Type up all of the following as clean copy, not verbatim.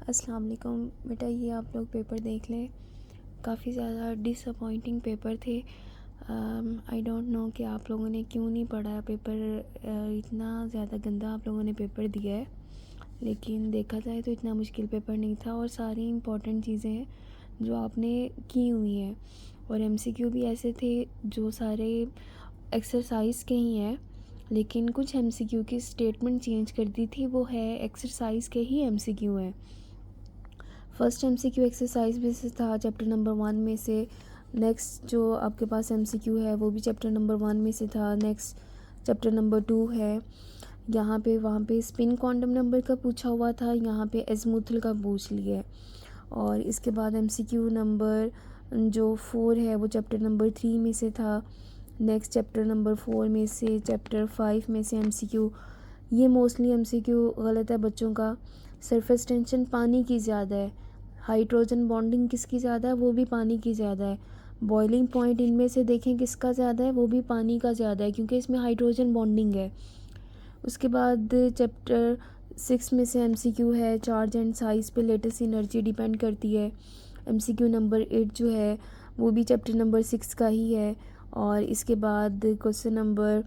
अस्सलाम वालेकुम बेटा, ये आप लोग पेपर देख लें। काफ़ी ज़्यादा डिसअपॉइंटिंग पेपर थे। आई डोंट नो कि आप लोगों ने क्यों नहीं पढ़ा पेपर। इतना ज़्यादा गंदा आप लोगों ने पेपर दिया है, लेकिन देखा जाए तो इतना मुश्किल पेपर नहीं था और सारी इम्पॉर्टेंट चीज़ें हैं जो आपने की हुई हैं। और एमसीक्यू भी ऐसे थे जो सारे एक्सरसाइज के ही हैं, लेकिन कुछ एमसीक्यू की स्टेटमेंट चेंज कर दी थी, वो है एक्सरसाइज के ही एमसीक्यू हैं। फर्स्ट एमसीक्यू एक्सरसाइज में से था चैप्टर नंबर 1 में से। नेक्स्ट जो आपके पास एमसीक्यू है वो भी चैप्टर नंबर 1 में से था। नेक्स्ट चैप्टर नंबर 2 है। यहाँ पे वहाँ पे स्पिन क्वांटम नंबर का पूछा हुआ था, यहाँ पे एज़मुथल का पूछ लिया है। और इसके बाद एमसीक्यू नंबर जो 4 है वो चैप्टर नंबर 3 में से था। नेक्स्ट चैप्टर नंबर 4 में से, चैप्टर 5 में से एमसीक्यू। ये मोस्टली एमसीक्यू गलत है बच्चों का। सरफेस टेंशन पानी की ज़्यादा है। हाइड्रोजन बॉन्डिंग किसकी ज़्यादा है, वो भी पानी की ज़्यादा है। बॉइलिंग पॉइंट इनमें से देखें किसका ज़्यादा है, वो भी पानी का ज़्यादा है, क्योंकि इसमें हाइड्रोजन बॉन्डिंग है। उसके बाद चैप्टर 6 में से एमसीक्यू है चार्ज एंड साइज़ पे लेटेस्ट एनर्जी डिपेंड करती है। एमसीक्यू नंबर 8 जो है वो भी चैप्टर नंबर 6 का ही है। और इसके बाद क्वेश्चन नंबर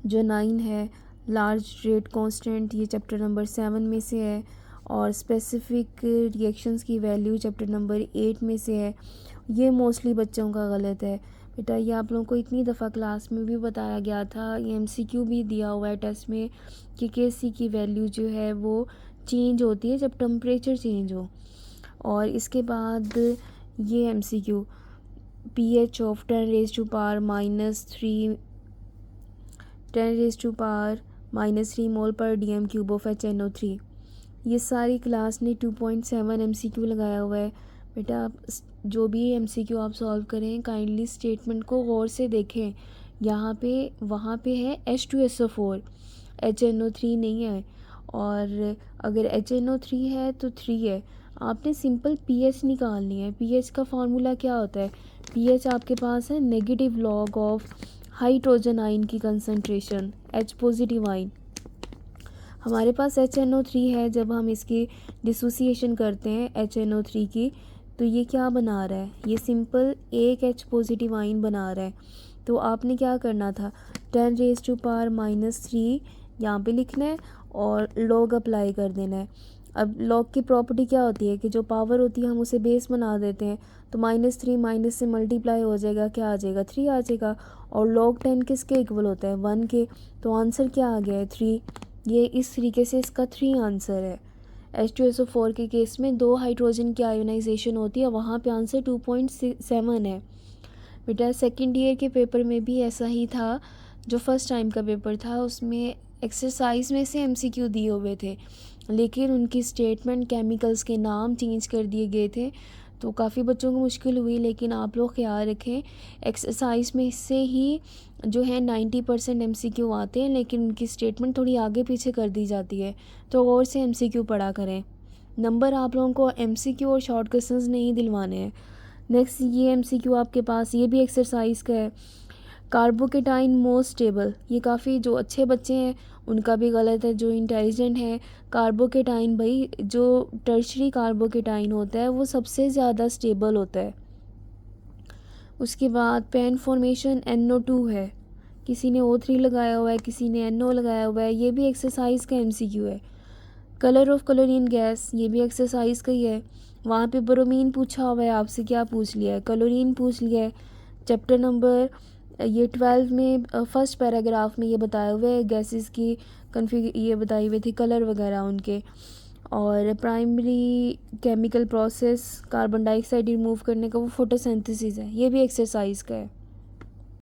जो 9 है लार्ज रेट कांस्टेंट, ये चैप्टर नंबर 7 में से है। और स्पेसिफिक रिएक्शंस की वैल्यू चैप्टर नंबर 8 में से है। ये मोस्टली बच्चों का गलत है बेटा। ये आप लोगों को इतनी दफ़ा क्लास में भी बताया गया था, ये एमसीक्यू भी दिया हुआ है टेस्ट में कि केसी की वैल्यू जो है वो चेंज होती है जब टेम्परेचर चेंज हो। और इसके बाद ये एमसीक्यू pH ऑफ 10⁻³ मोल पर DM क्यूब ऑफ HNO3। ये सारी क्लास ने 2.7 एमसीक्यू लगाया हुआ है बेटा। आप जो भी एमसीक्यू आप सॉल्व करें काइंडली स्टेटमेंट को गौर से देखें। यहाँ पे वहाँ पे है H2SO4, HNO3 नहीं है। और अगर HNO3 है तो 3 है। आपने सिंपल पीएच निकालनी है। पीएच का फार्मूला क्या होता है? पीएच आपके पास है negative log of hydrogen ion की कंसंट्रेशन, H पॉजिटिव आयन। हमारे पास HNO3 है, जब हम इसकी डिसोसिएशन करते हैं HNO3 की, तो ये क्या बना रहा है? ये सिंपल एक H पॉजिटिव आयन बना रहा है। तो आपने क्या करना था, 10⁻³ यहाँ पे लिखना है और लॉग अप्लाई कर देना है। अब लॉग की प्रॉपर्टी क्या होती है कि जो पावर होती है हम उसे बेस बना देते हैं, तो -3 माइनस से मल्टीप्लाई हो जाएगा, क्या आ जाएगा? 3 आ जाएगा। और log 10 किसके इक्वल होता है? 1 के। तो आंसर क्या आ गया है? 3। ये इस तरीके से इसका 3 आंसर है। H2SO4 के केस में 2 हाइड्रोजन की आयोनाइजेशन होती है, वहाँ पे आंसर 2.7 है बेटा। सेकेंड ईयर के पेपर में भी ऐसा ही था। जो फर्स्ट टाइम का पेपर था उसमें एक्सरसाइज में से एमसीक्यू दिए हुए थे, लेकिन उनकी स्टेटमेंट केमिकल्स के नाम चेंज कर दिए गए थे, तो काफ़ी बच्चों को मुश्किल हुई। लेकिन आप लोग ख्याल रखें, एक्सरसाइज में से ही जो है 90% एमसीक्यू आते हैं, लेकिन उनकी स्टेटमेंट थोड़ी आगे पीछे कर दी जाती है, तो और से एमसीक्यू पढ़ा करें। नंबर आप लोगों को एमसीक्यू और शॉर्ट क्वेश्चंस नहीं दिलवाने हैं। नेक्स्ट ये एमसीक्यू आपके पास, ये भी एक्सरसाइज का है। कार्बोकेटाइन मोस्ट स्टेबल, ये काफ़ी जो अच्छे बच्चे हैं उनका भी गलत है, जो इंटेलिजेंट है। कार्बोकेटाइन भाई, जो टर्शरी कार्बोकेटाइन होता है वो सबसे ज़्यादा स्टेबल होता है। उसके बाद पेन फॉर्मेशन NO2 है, किसी ने O3 लगाया हुआ है, किसी ने NO लगाया हुआ है, ये भी एक्सरसाइज का एमसीक्यू है। कलर ऑफ क्लोरीन गैस, ये भी एक्सरसाइज का ही है। वहाँ पे ब्रोमीन पूछा हुआ है, आपसे क्या पूछ लिया है? क्लोरीन पूछ लिया है। चैप्टर नंबर ये 12 में फर्स्ट पैराग्राफ में ये बताया हुआ है गैसेस की ये बताई हुई थी, कलर वगैरह उनके। और primary chemical process carbon dioxide remove करने का वो फोटोसिंथेसिस है, ये भी एक्सरसाइज का है।